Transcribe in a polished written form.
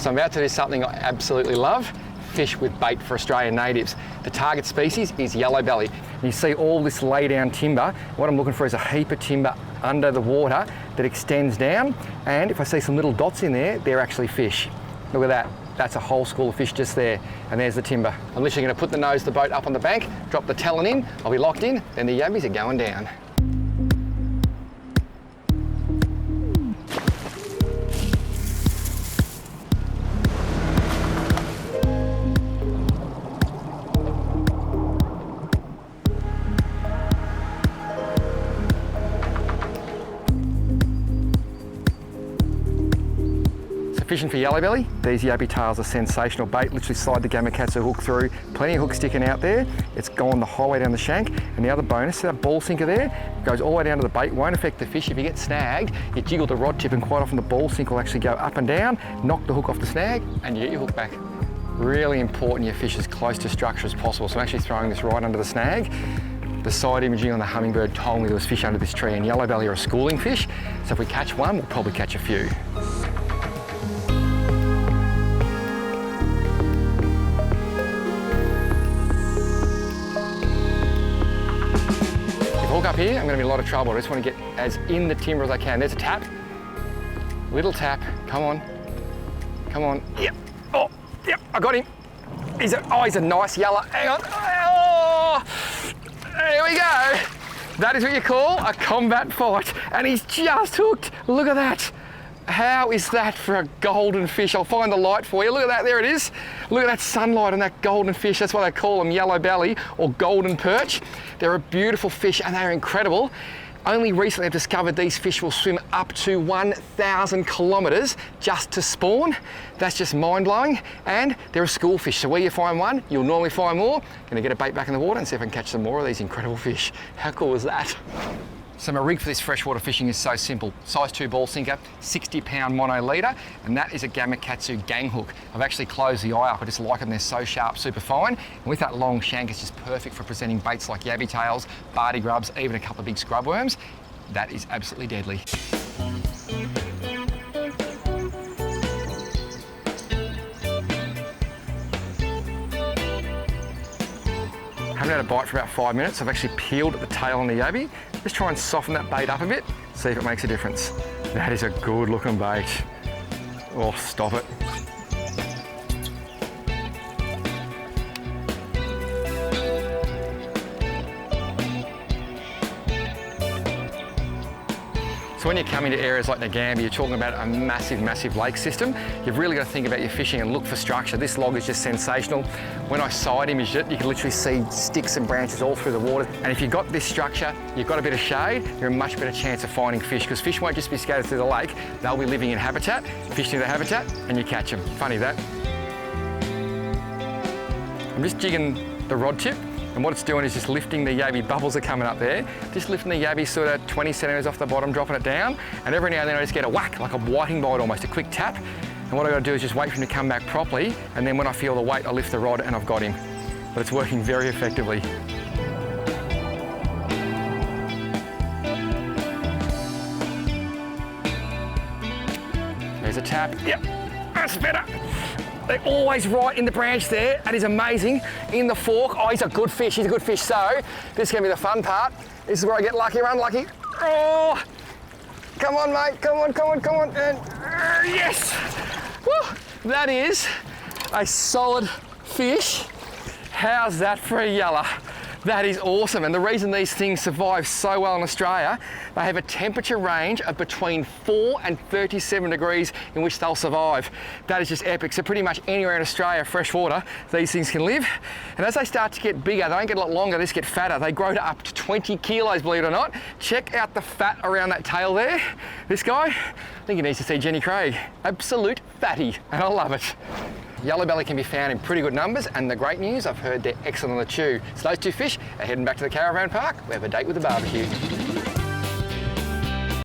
So I'm about to do something I absolutely love, fish with bait for Australian natives. The target species is yellow belly. And you see all this lay down timber. What I'm looking for is a heap of timber under the water that extends down. And if I see some little dots in there, they're actually fish. Look at that. That's a whole school of fish just there. And there's the timber. I'm literally going to put the nose of the boat up on the bank, drop the talon in, I'll be locked in, then the yabbies are going down. Fishing for yellow belly, these yabby tails are sensational bait. Literally slide the gamakatsu hook through, plenty of hook sticking out there. It's gone the whole way down the shank. And the other bonus, see that ball sinker there? It goes all the way down to the bait, won't affect the fish. If you get snagged, you jiggle the rod tip and quite often the ball sink will actually go up and down, knock the hook off the snag and you get your hook back. Really important you fish as close to structure as possible. So I'm actually throwing this right under the snag. The side imaging on the hummingbird told me there was fish under this tree, and yellow belly are a schooling fish. So if we catch one, we'll probably catch a few. Hook up here, I'm going to be in a lot of trouble. I just want to get as in the timber as I can. There's a tap, little tap, come on, come on, yep, oh, yep, I got him. He's a nice yellow, hang on, oh, there we go. That is what you call a combat fight, and he's just hooked, look at that. How is that for a golden fish? I'll find the light for you. Look at that, there it is. Look at that sunlight on that golden fish. That's why they call them yellow belly or golden perch. They're a beautiful fish and they're incredible. Only recently I've discovered these fish will swim up to 1,000 kilometres just to spawn. That's just mind-blowing. And they're a school fish, so where you find one, you'll normally find more. Gonna get a bait back in the water and see if I can catch some more of these incredible fish. How cool is that? So my rig for this freshwater fishing is so simple. Size 2 ball sinker, 60-pound mono leader, and that is a gamakatsu gang hook. I've actually closed the eye up. I just like them, they're so sharp, super fine. And with that long shank, it's just perfect for presenting baits like yabby tails, barty grubs, even a couple of big scrub worms. That is absolutely deadly. I haven't had a bite for about 5 minutes. I've actually peeled the tail on the yabby. Just try and soften that bait up a bit, see if it makes a difference. That is a good looking bait. Oh, stop it. So when you come into areas like Nagambie, you're talking about a massive, massive lake system. You've really got to think about your fishing and look for structure. This log is just sensational. When I side imaged it, you can literally see sticks and branches all through the water. And if you've got this structure, you've got a bit of shade, you're a much better chance of finding fish, because fish won't just be scattered through the lake, they'll be living in habitat, fish near the habitat, and you catch them. Funny that. I'm just jigging the rod tip. And what it's doing is just lifting the yabby, bubbles are coming up there, just lifting the yabby sort of 20 centimetres off the bottom, dropping it down, and every now and then I just get a whack, like a whiting bite almost, a quick tap. And what I've got to do is just wait for him to come back properly, and then when I feel the weight, I lift the rod and I've got him. But it's working very effectively. There's a tap, yep, that's better. They're always right in the branch there. That is amazing. In the fork. Oh, he's a good fish. He's a good fish. So this is going to be the fun part. This is where I get lucky or unlucky. Oh, come on, mate. Come on, come on, come on. And yes. Woo. That is a solid fish. How's that for a yellow? That is awesome, and the reason these things survive so well in Australia, they have a temperature range of between 4 and 37 degrees in which they'll survive. That is just epic. So pretty much anywhere in Australia, freshwater, these things can live. And as they start to get bigger, they don't get a lot longer, they just get fatter. They grow to up to 20 kilos, believe it or not. Check out the fat around that tail there. This guy, I think he needs to see Jenny Craig. Absolute fatty, and I love it. Yellow belly can be found in pretty good numbers, and the great news, I've heard they're excellent on the chew. So those two fish are heading back to the caravan park. We have a date with the barbecue.